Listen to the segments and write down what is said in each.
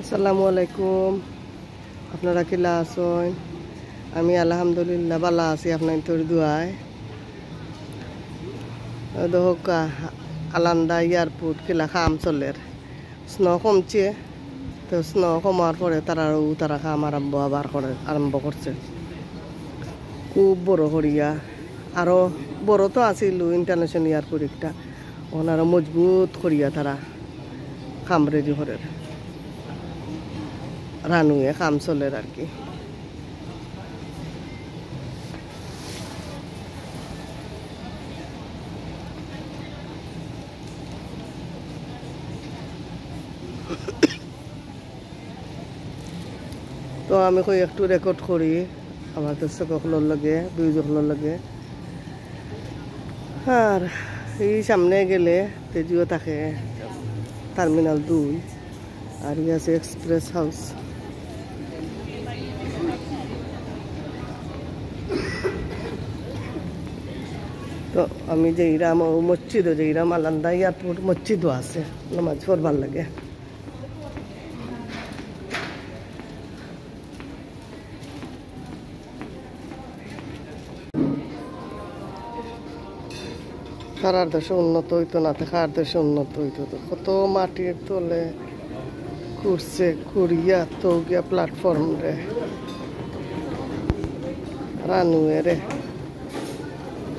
আসসালামু আলাইকুম। আপনারা কিলা আছেন? আমি আলহামদুলিল্লাহ ভালো আছি আপনার তোর দোয়ায়। দোকা আলান্দা এয়ারপোর্ট কিলা খাম চলের স্নো কমছে, তো স্নো কমার পরে তারা খাম আরম্ভ করছে। খুব বড় করিয়া আরও বড় তো আছিল ইন্টারন্যাশনাল এয়ারপোর্ট একটা, ওনারা মজবুত করিয়া তারা খাম রেডি করে রানুয়ে খাম চলের আর কি। তো আমি কই একটু রেকর্ড করি আমার দর্শকগুলোর লগে ভিউজগুলোর লগে। আর এই সামনে গেলে তেজিও থাকে টার্মিনাল 2 আর ই আছে এক্সপ্রেস হাউস। তো আমি যে ইরাম মসজিদও যে ইরাম আলান্দা এয়ারপোর্ট মসজিদও আছে, নামাজ পড়বার লাগে। কারার দেশে উন্নত হইতো না, কার দেশে উন্নত হইতো। কত মাটির তলে করছে করিয়া তো গিয়া প্ল্যাটফর্ম রে রানুয়ে রে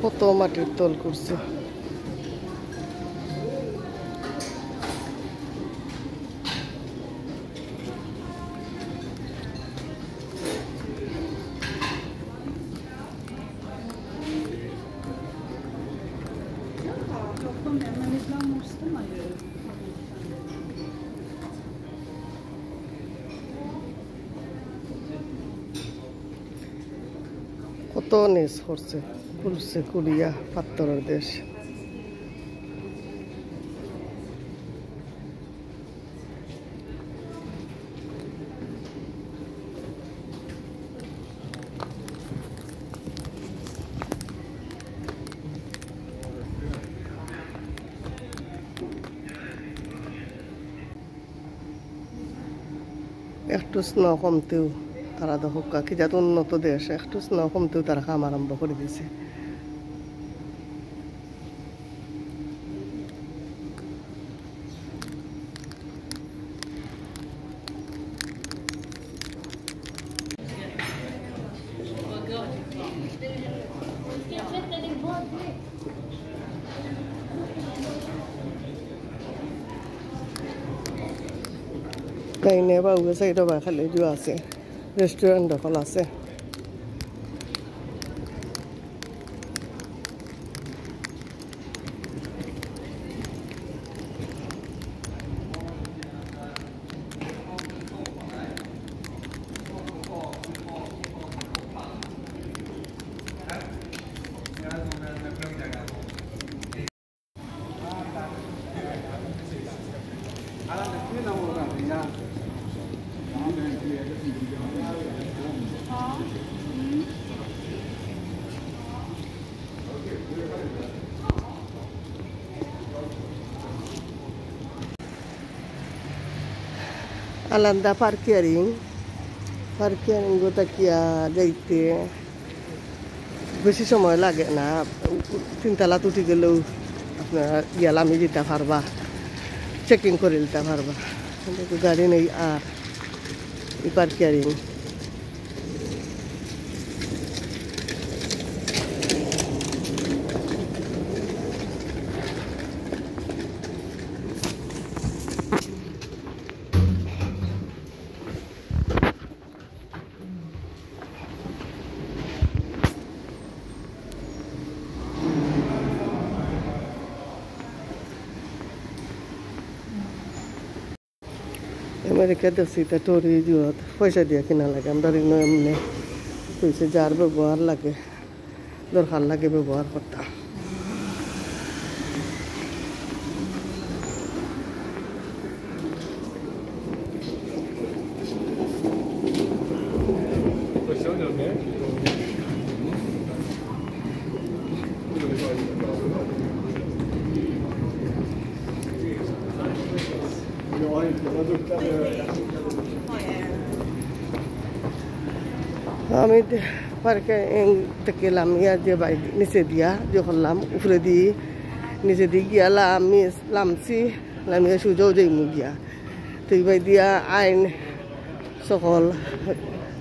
কত মাটির তল করছে। কত নিজ করছে খুলছে কুড়িয়া পাত্তরের দেশ। একটু স্নো কমতেও তারা দেখা কি যাতে উন্নত দেশ, একটু স্নো কমতেও তারা খাম আরম্ভ করে দিয়েছে। ডাইনে বা উগে সাইডে বা খালি যে আছে রেস্টুরেন্ট দখল আছে। আলান্দা পার্কিয়ারিং তাকিয়া যাইতে বেশি সময় লাগে না, 3 তলা উঠি গেলেও আপনার লামি দিতে পারবা, চেকিং করে দিতে পারবা। কিন্তু গাড়ি নেই আর এই পার্কিয়ারিং। আমেরিকা দেখছি তা টরি দিওয়াত পয়সা দিয়ে কিনা লাগে, আমরা এমনি পয়সা যার ব্যবহার লাগে দরকার লাগে ব্যবহার করতাম। Ja, inte produkter. আমি পার্কে গেলাম ইয়া যে বাইরে নিচে দিয়া যে করলাম উপরে দিয়ে নিচে দিয়ে গিয়া লামছি লামিয়া সুযোগ যাইমু গিয়া তুই বাই দিয়া আইন সকল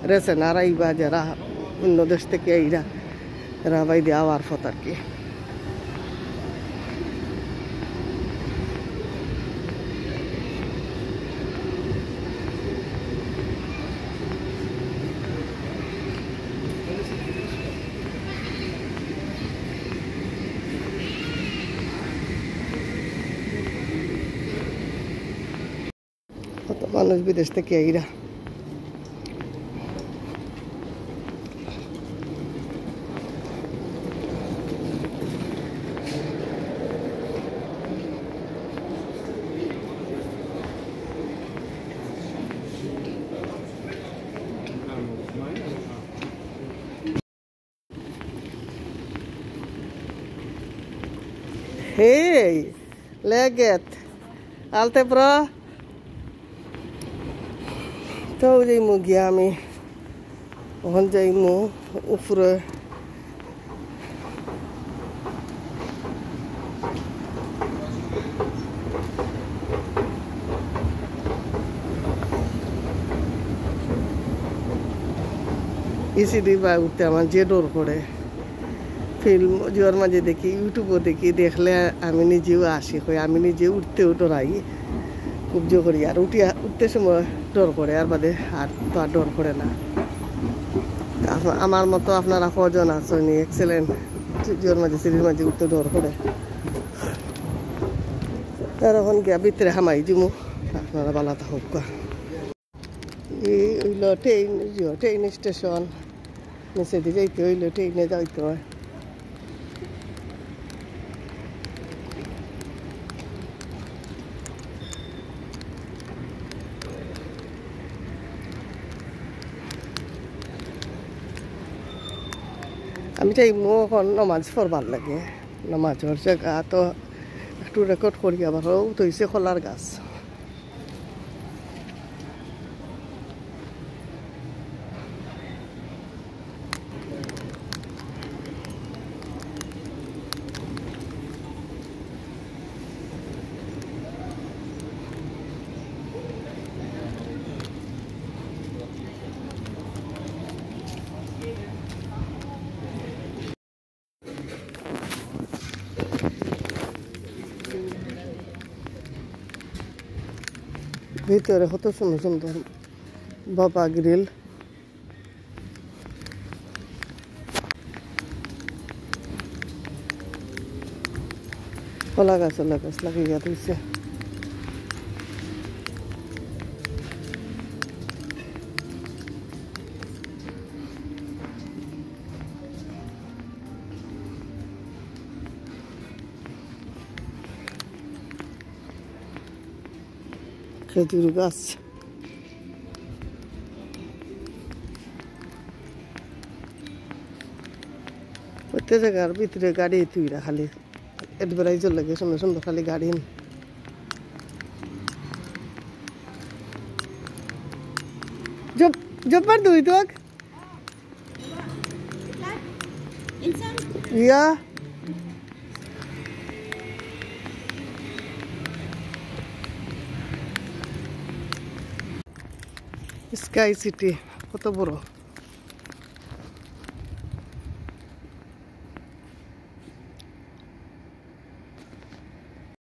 রেসেনার আইবা যারা অন্য দেশ থেকে আইরা এরা বাই দিয়া আওয়ার ফত আর কি। কত মানুষ বিদেশ থেকে আইরা Hej, läget? Allt är bra? তো যাইমু গিয়া আমি ওখান যাইমু উপরে ইসিডি বা উঠতে আমার যে ডর করে ফিল্ম যাওয়ার মাঝে দেখি ইউটিউবও দেখি দেখলে আমি নিজেও আসি হয় আমি নিজে উঠতেও ডরাই খুব জো করি আর উঠতে সময় ডর করে আর বাদে আর তো আর ডর করে না। আমার মতো আপনারা কজন আছেন এক্সেলেন্ট যাওয়ার মাঝে সিঁড়ির মাঝে উঠতে ডর করে আর এখন গিয়া ভিতরে হামাই দিমু আপনারা ভালো থাকুক। এই হইল ট্রেন স্টেশন নিচে দিয়ে যাইতে হইলো ট্রেনে যাইতে হয়। আমি চাইমু এখন নমাজ পড়বার লাগে নমাজের জায়গা তো একটু রেকর্ড করি আবার তো হয়েছে কলার গাছ। ভিতরে কত সুন্দর সুন্দর বাবা গ্রিল কলা গাছ লাগিয়ে দিয়েছে। খেজুর গাছ প্রত্যেক জায়গার ভিতরে গাড়ি তুইরা খালি এডভারাইজার লাগে সুন্দর সুন্দর খালি গাড়ি জব্বার দুই তো ইয়া স্কাই সিটি কত বড়।